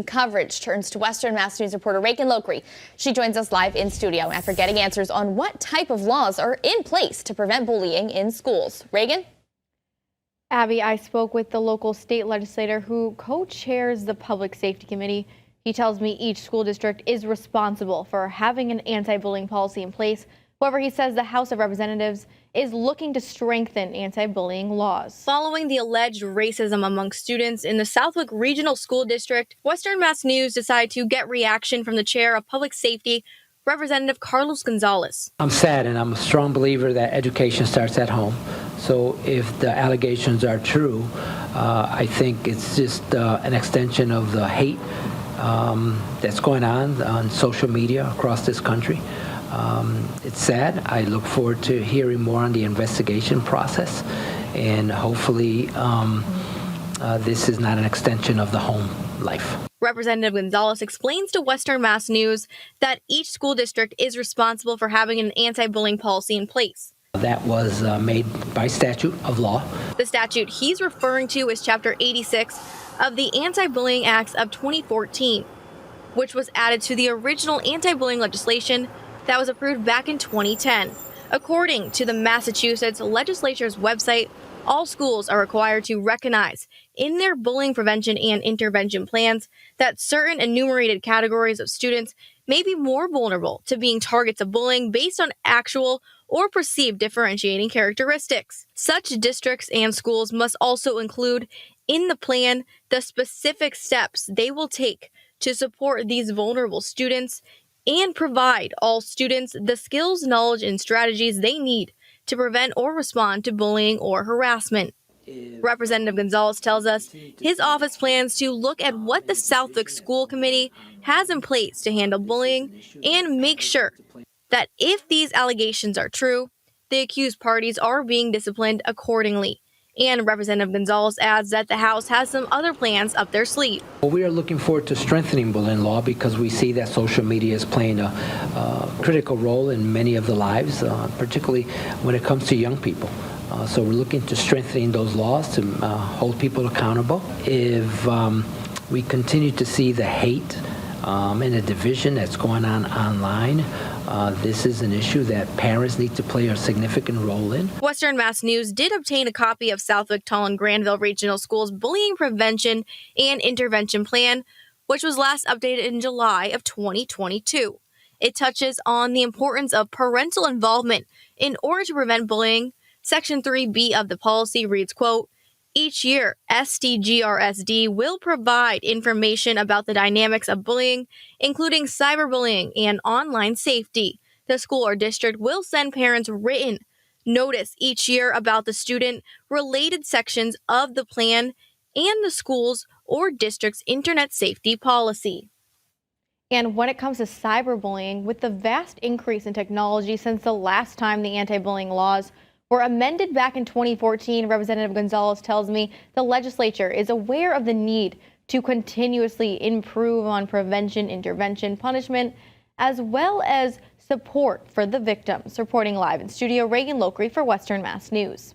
Coverage turns to Western Mass News reporter Reagan Lokri. She joins us live in studio after getting answers on what type of laws are in place to prevent bullying in schools. Reagan? Abby, I spoke with the local state legislator who co-chairs the Public Safety Committee. He tells me each school district is responsible for having an anti-bullying policy in place. However, he says the House of Representatives is looking to strengthen anti-bullying laws. Following the alleged racism among students in the Southwick Regional School District, Western Mass News decided to get reaction from the chair of Public Safety, Representative Carlos Gonzalez. I'm sad, and I'm a strong believer that education starts at home. So if the allegations are true, I think it's just an extension of the hate that's going on social media across this country. It's sad. I look forward to hearing more on the investigation process, and hopefully this is not an extension of the home life. Representative Gonzalez explains to Western Mass News that each school district is responsible for having an anti-bullying policy in place. That was made by statute of law. The statute he's referring to is Chapter 86 of the Anti-Bullying Acts of 2014, which was added to the original anti-bullying legislation that was approved back in 2010. According to the Massachusetts legislature's website, all schools are required to recognize in their bullying prevention and intervention plans that certain enumerated categories of students may be more vulnerable to being targets of bullying based on actual or perceived differentiating characteristics. Such districts and schools must also include in the plan the specific steps they will take to support these vulnerable students and provide all students the skills, knowledge, and strategies they need to prevent or respond to bullying or harassment. Representative Gonzalez tells us his office plans to look at what the Southwick School Committee has in place to handle bullying and make sure that if these allegations are true, the accused parties are being disciplined accordingly. And Representative Gonzalez adds that the House has some other plans up their sleeve. Well, we are looking forward to strengthening bullying law because we see that social media is playing a critical role in many of the lives, particularly when it comes to young people. So we're looking to strengthening those laws to hold people accountable. If we continue to see the hate and the division that's going on online, this is an issue that parents need to play a significant role in. Western Mass News did obtain a copy of Southwick, Tall, and Granville Regional Schools' Bullying Prevention and Intervention Plan, which was last updated in July of 2022. It touches on the importance of parental involvement in order to prevent bullying. Section 3B of the policy reads, quote, "Each year, SDGRSD will provide information about the dynamics of bullying, including cyberbullying and online safety. The school or district will send parents written notice each year about the student-related sections of the plan and the school's or district's internet safety policy." And when it comes to cyberbullying, with the vast increase in technology since the last time the anti-bullying laws were amended back in 2014, Representative Gonzalez tells me the legislature is aware of the need to continuously improve on prevention, intervention, punishment, as well as support for the victims. Reporting live in studio, Reagan Lokri for Western Mass News.